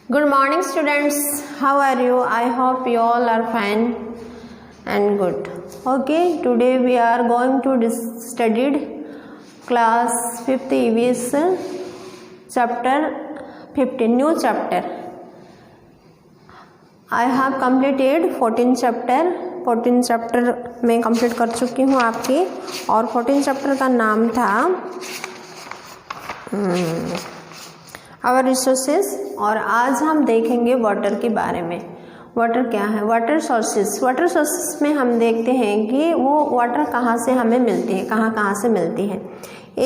Good morning students, how are you? I hope you all are fine and good. Okay, today we are going to study class 5th EVS chapter 15, new chapter. I have completed 14 chapter मैं complete कर चुकी हूँ आपकी, और 14 chapter का नाम था our resources, और आज हम देखेंगे वाटर के बारे में। वाटर क्या है? वाटर सोर्सेज में हम देखते हैं कि वो वाटर कहाँ से हमें मिलती है, कहाँ से मिलती है।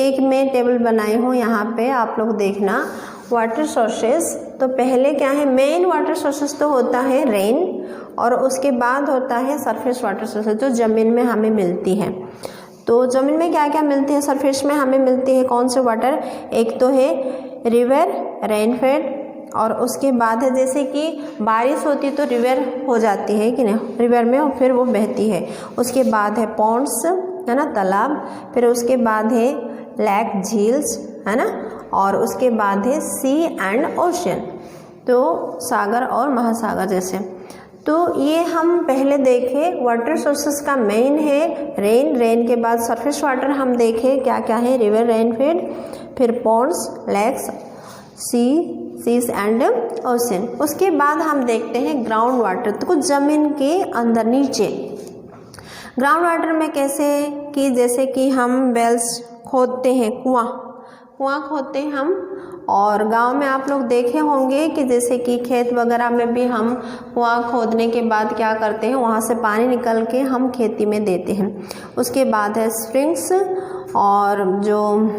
एक मैं टेबल बनाई हूँ, यहाँ पे आप लोग देखना। वाटर सोर्सेज तो पहले क्या है, मेन वाटर सोर्सेज तो होता है रेन, और उसके बाद होता है सरफेस वाटर सोर्सेज जो ज़मीन में हमें मिलती है। तो ज़मीन में क्या क्या मिलती है? सरफेस में हमें मिलती है कौन से वाटर? एक तो है रिवर, रेनफेड, और उसके बाद है जैसे कि बारिश होती तो रिवर हो जाती है कि नहीं, रिवर में, और फिर वो बहती है। उसके बाद है पॉन्ड्स, है ना, तालाब। फिर उसके बाद है लेक, झील्स, है ना, और उसके बाद है सी एंड ओशन, तो सागर और महासागर जैसे। तो ये हम पहले देखें, वाटर सोर्सेस का मेन है रेन के बाद सरफेस वाटर हम देखें क्या क्या है, रिवर, रेनफेड, फिर ponds, lakes, seas and ocean. उसके बाद हम देखते हैं ग्राउंड वाटर, तो कुछ ज़मीन के अंदर नीचे। ग्राउंड वाटर में कैसे कि जैसे कि हम वेल्स खोदते हैं, कुआं खोदते हैं हम, और गांव में आप लोग देखे होंगे कि जैसे कि खेत वगैरह में भी हम कुआं खोदने के बाद क्या करते हैं, वहाँ से पानी निकल के हम खेती में देते हैं। उसके बाद है स्प्रिंग्स, और जो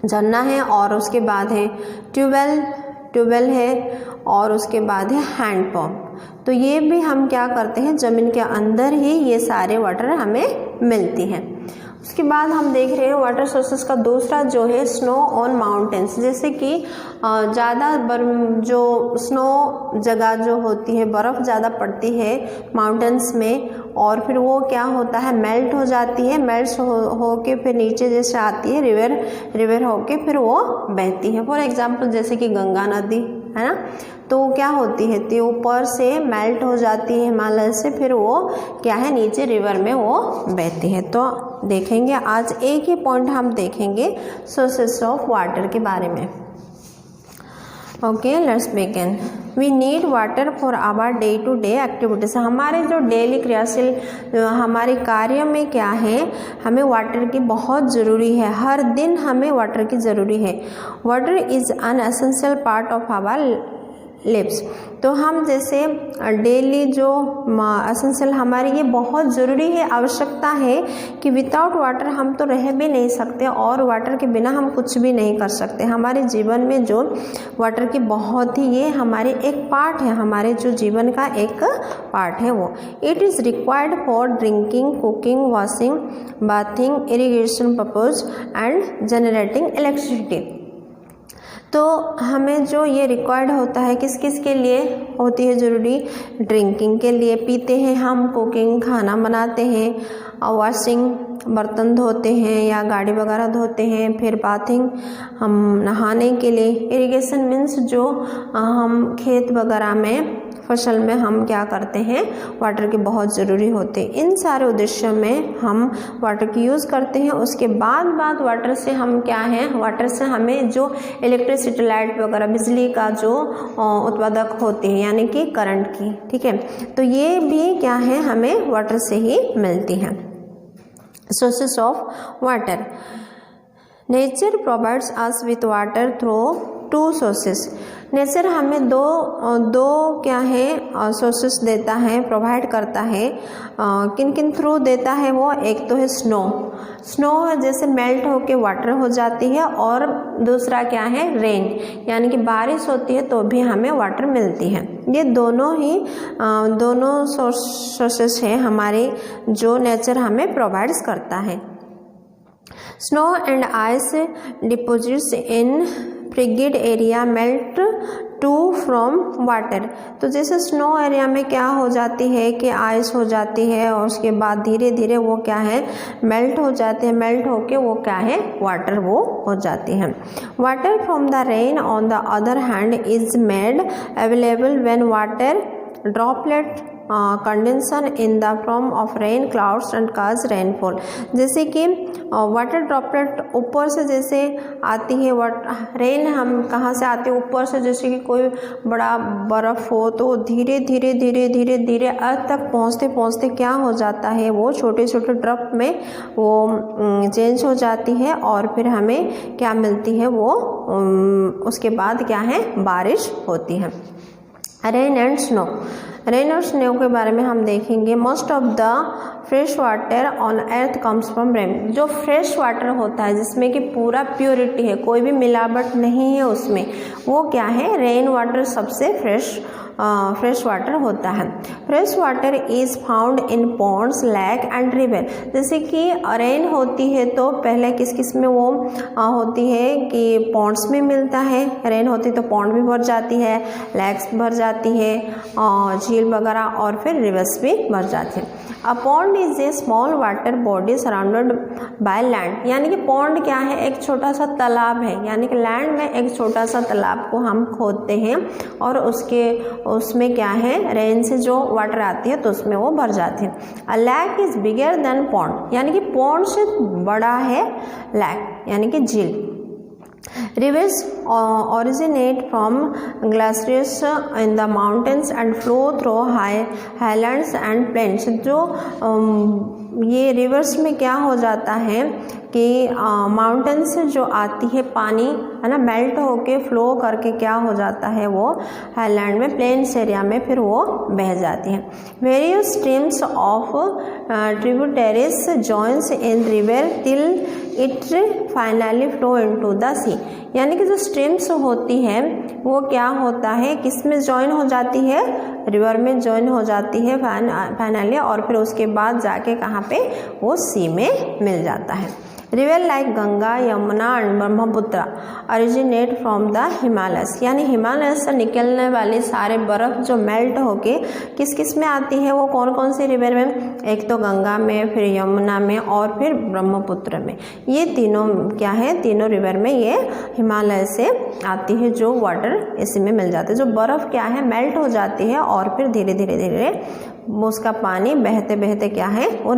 झरना है, और उसके बाद है ट्यूबवेल है, और उसके बाद है हैंडपम्प। तो ये भी हम क्या करते हैं, ज़मीन के अंदर ही ये सारे वाटर हमें मिलती हैं। उसके बाद हम देख रहे हैं वाटर सोर्सेस का दूसरा जो है स्नो ऑन माउंटेन्स, जैसे कि ज़्यादा जो स्नो जगह जो होती है, बर्फ़ ज़्यादा पड़ती है माउंटेन्स में, और फिर वो क्या होता है, मेल्ट हो जाती है, मेल्ट हो के फिर नीचे जैसे आती है रिवर होके फिर वो बहती है। फॉर एग्जांपल जैसे कि गंगा नदी है ना, तो क्या होती है, तो ऊपर से मेल्ट हो जाती है हिमालय से, फिर वो क्या है, नीचे रिवर में वो बहती है। तो देखेंगे आज एक ही पॉइंट हम देखेंगे सोर्सेस ऑफ वाटर के बारे में। Okay, let's begin. We need water for our day to day activities. हमारे जो डेली क्रियाशील हमारे कार्य में क्या है, हमें वाटर की बहुत ज़रूरी है। हर दिन हमें वाटर की ज़रूरी है। Water is an essential part of our lives. तो हम जैसे डेली जो एसेंशियल हमारी ये बहुत ज़रूरी है, आवश्यकता है कि विदाउट वाटर हम तो रह भी नहीं सकते, और वाटर के बिना हम कुछ भी नहीं कर सकते। हमारे जीवन में जो वाटर की बहुत ही ये हमारे एक पार्ट है, हमारे जो जीवन का एक पार्ट है वो। It is required for drinking, cooking, washing, bathing, irrigation purpose and generating electricity. तो हमें जो ये रिक्वायर्ड होता है किस किस के लिए होती है ज़रूरी? ड्रिंकिंग के लिए पीते हैं हम, कुकिंग खाना बनाते हैं, और वॉशिंग बर्तन धोते हैं या गाड़ी वगैरह धोते हैं, फिर बाथिंग हम नहाने के लिए, इरिगेशन मीन्स जो हम खेत वगैरह में फसल में हम क्या करते हैं, वाटर के बहुत ज़रूरी होते हैं। इन सारे उद्देश्यों में हम वाटर की यूज़ करते हैं। उसके बाद वाटर से हम क्या है, वाटर से हमें जो इलेक्ट्रिसिटी, लाइट वगैरह, बिजली का जो उत्पादक होते हैं, यानी कि करंट की, ठीक है, तो ये भी क्या है, हमें वाटर से ही मिलती हैं। Sources of water. Nature provides us with water through to sources. Nature हमें दो क्या है सोर्सेस देता है, प्रोवाइड करता है। किन किन थ्रू देता है वो? एक तो है स्नो जैसे मेल्ट होके वाटर हो जाती है, और दूसरा क्या है, रेन, यानी कि बारिश होती है तो भी हमें वाटर मिलती है। ये दोनों सोर्सेस हैं हमारे जो नेचर हमें प्रोवाइड्स करता है। Snow and ice deposits in frigid area melt to from water. तो जैसे स्नो एरिया में क्या हो जाती है कि आइस हो जाती है और उसके बाद धीरे धीरे वो क्या है मेल्ट हो जाते हैं, मेल्ट होके वो क्या है वाटर वो हो जाती है। Water from the rain on the other hand is made available when water droplet condensation in the form of rain clouds and cause rainfall. जैसे कि वाटर ड्रॉपलेट ऊपर से जैसे आती है, रेन हम कहाँ से आती है ऊपर से, जैसे कि कोई बड़ा बर्फ़ हो तो धीरे धीरे धीरे धीरे धीरे अर्थ तक पहुँचते पहुँचते क्या हो जाता है वो छोटे छोटे ड्रॉप में वो चेंज हो जाती है और फिर हमें क्या मिलती है वो उसके बाद क्या है बारिश होती है। रेन एंड स्नो, रेन और स्नो के बारे में हम देखेंगे। Most of the fresh water on earth comes from rain. जो फ्रेश वाटर होता है जिसमें कि पूरा प्योरिटी है, कोई भी मिलावट नहीं है उसमें, वो क्या है रेन वाटर सबसे फ्रेश वाटर होता है। Fresh water is found in ponds, lake and river. जैसे कि रेन होती है तो पहले किस किस में वो होती है कि पॉन्ड्स में मिलता है, रेन होती है तो पॉन्ड भी भर जाती है, लेक्स भर जाती है, झील वगैरह और फिर रिवर्स भी भर जाती है। A pond is a small water body surrounded by land. यानी कि पॉन्ड क्या है एक छोटा सा तालाब है, यानी कि लैंड में एक छोटा सा तालाब को हम खोदते हैं और उसमें क्या है रेन से जो वाटर आती है तो उसमें वो भर जाती है। A lake is bigger than pond, यानी कि पॉन्ड से बड़ा है लैक यानी कि झील। Rivers originate from glaciers in the mountains and flow through highlands and plains। जो ये रिवर्स में क्या हो जाता है कि माउंटेन से जो आती है पानी है ना मेल्ट होके फ्लो करके क्या हो जाता है वो हाईलैंड में प्लेन्स एरिया में फिर वो बह जाती है। Various streams of tributaries joins in river till it finally flow into the sea. यानी कि जो स्ट्रीम्स होती है वो क्या होता है किस में ज्वाइन हो जाती है रिवर में ज्वाइन हो जाती है फाइनली और फिर उसके बाद जाके कहाँ पे वो सी में मिल जाता है। River like Ganga Yamuna and Brahmaputra originate from the Himalayas. यानी हिमालय से निकलने वाली सारे बर्फ़ जो मेल्ट होके किस किस में आती है वो कौन कौन सी रिवर में, एक तो गंगा में, फिर यमुना में और फिर ब्रह्मपुत्र में। ये तीनों क्या है तीनों रिवर में ये हिमालय से आती है जो वाटर इसी में मिल जाता है। जो बर्फ़ क्या है मेल्ट हो जाती है और फिर धीरे धीरे धीरे उसका पानी बहते बहते क्या है वो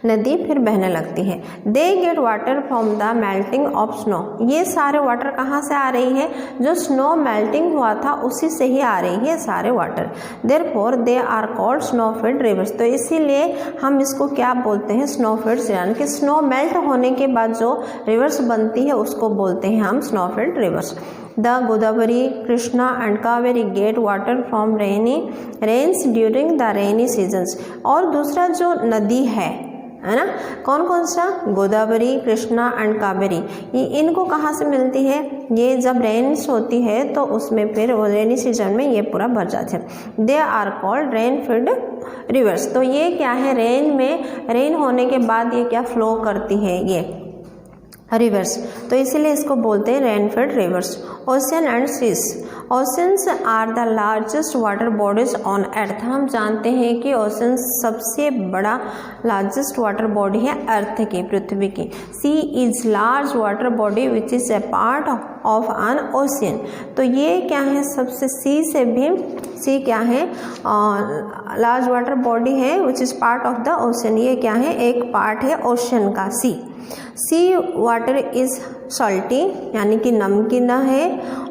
नदी फिर बहने लगती है। They get water from the melting of snow. ये सारे वाटर कहाँ से आ रही है, जो स्नो मेल्टिंग हुआ था उसी से ही आ रही है सारे water. Therefore they are called snow fed rivers. तो इसीलिए हम इसको क्या बोलते हैं स्नो फीड्स, यानी कि स्नो मेल्ट होने के बाद जो रिवर्स बनती है उसको बोलते हैं हम snow fed rivers. The Godavari, Krishna and Kaveri get water from rains during the rainy seasons. और दूसरा जो नदी है ना कौन कौन सा, गोदावरी, कृष्णा एंड कावेरी, ये इनको कहाँ से मिलती है, ये जब रेन्स होती है तो उसमें फिर रेनी सीजन में ये पूरा भर जाते हैं। They are called rain fed rivers. तो ये क्या है रेन होने के बाद ये क्या फ्लो करती है ये रिवर्स, तो इसीलिए इसको बोलते हैं rain fed rivers. Ocean and seas. Oceans are the largest water bodies on earth. हम जानते हैं कि ओशन सबसे बड़ा लार्जेस्ट वाटर बॉडी है अर्थ की, पृथ्वी की। Sea is large water body which is a part of an ocean. तो ये क्या है सबसे सी क्या है लार्ज वाटर बॉडी है which is part of the ocean. ये क्या है एक पार्ट है ओशन का सी वाटर इज सॉल्टी यानी कि नमकीन है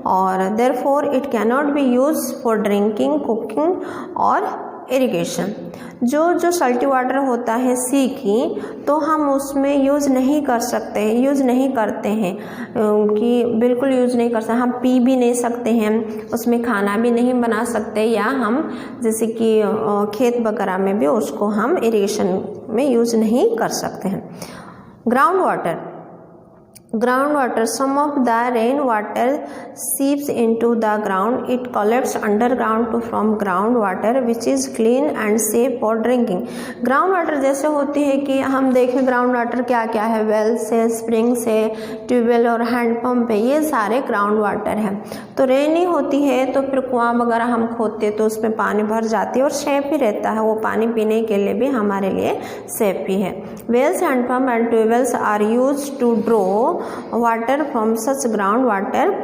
और therefore it cannot be use for drinking, cooking और इरिगेशन। जो सल्टी वाटर होता है सी की तो हम उसमें यूज़ नहीं करते हैं कि बिल्कुल यूज़ नहीं कर सकते, हम पी भी नहीं सकते हैं, उसमें खाना भी नहीं बना सकते, या हम जैसे कि खेत वगैरह में भी उसको हम इरिगेशन में यूज़ नहीं कर सकते हैं। Ground water ground water, some of the rain water seeps into the ground. It collects underground to from ground water which is clean and safe for drinking. Ground water जैसे होती है कि हम देखें ग्राउंड वाटर क्या क्या है, well से, स्प्रिंग से, ट्यूबवेल और हैंडपम्प है, ये सारे ग्राउंड वाटर हैं। तो रेनी होती है तो फिर कुआं वगैरह हम खोदते तो उसमें पानी भर जाती है और सेफ ही रहता है, वो पानी पीने के लिए भी हमारे लिए सेफ ही है। Wells, handpump and tubewells are use to draw water from such ground water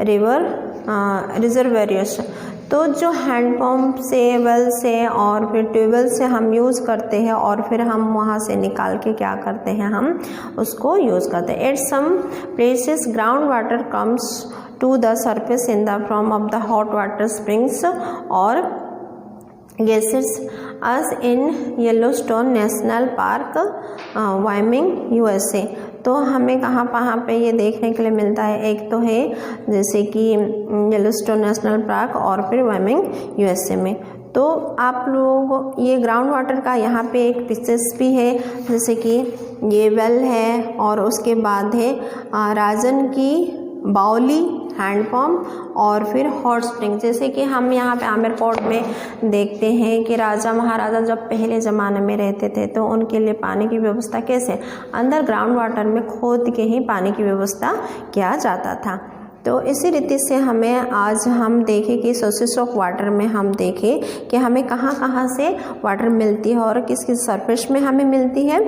river reservoirs. तो जो हैंडपम्प से, वेल से और फिर ट्यूबवेल से हम यूज़ करते हैं और फिर हम वहाँ से निकाल के क्या करते हैं, हम उसको यूज़ करते हैं। At some places ground water comes to the surface in the form of the hot water springs और गेसेस as in Yellowstone National Park, Wyoming, USA. तो हमें कहाँ पे ये देखने के लिए मिलता है, एक तो है जैसे कि येलोस्टोन नेशनल पार्क और फिर वायमिंग, यूएसए में। तो आप लोग ये ग्राउंड वाटर का यहाँ पे एक पिक्चर्स भी है, जैसे कि ये वेल है और उसके बाद है राजन की बाउली, हैंडपम्प और फिर हॉट स्प्रिंग। जैसे कि हम यहाँ पे आमेर फोर्ट में देखते हैं कि राजा महाराजा जब पहले ज़माने में रहते थे तो उनके लिए पानी की व्यवस्था कैसे, अंदर ग्राउंड वाटर में खोद के ही पानी की व्यवस्था किया जाता था। तो इसी रीति से हमें आज हम देखें कि सोर्सेस ऑफ वाटर में हम देखें कि हमें कहाँ से वाटर मिलती है और किस किस सरफेस में हमें मिलती है।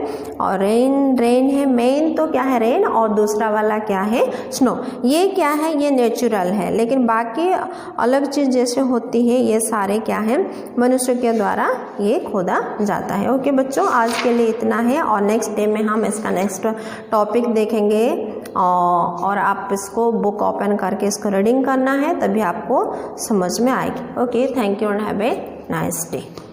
और रेन है मेन, तो क्या है रेन, और दूसरा वाला क्या है स्नो। ये क्या है, ये नेचुरल है, लेकिन बाकी अलग चीज़ जैसे होती है ये सारे क्या है मनुष्य के द्वारा ये खोदा जाता है। ओके बच्चों, आज के लिए इतना है और नेक्स्ट डे में हम इसका नेक्स्ट टॉपिक देखेंगे और आप इसको बुक ओपन करके इसको रीडिंग करना है, तभी आपको समझ में आएगी। Okay, thank you and have a nice day.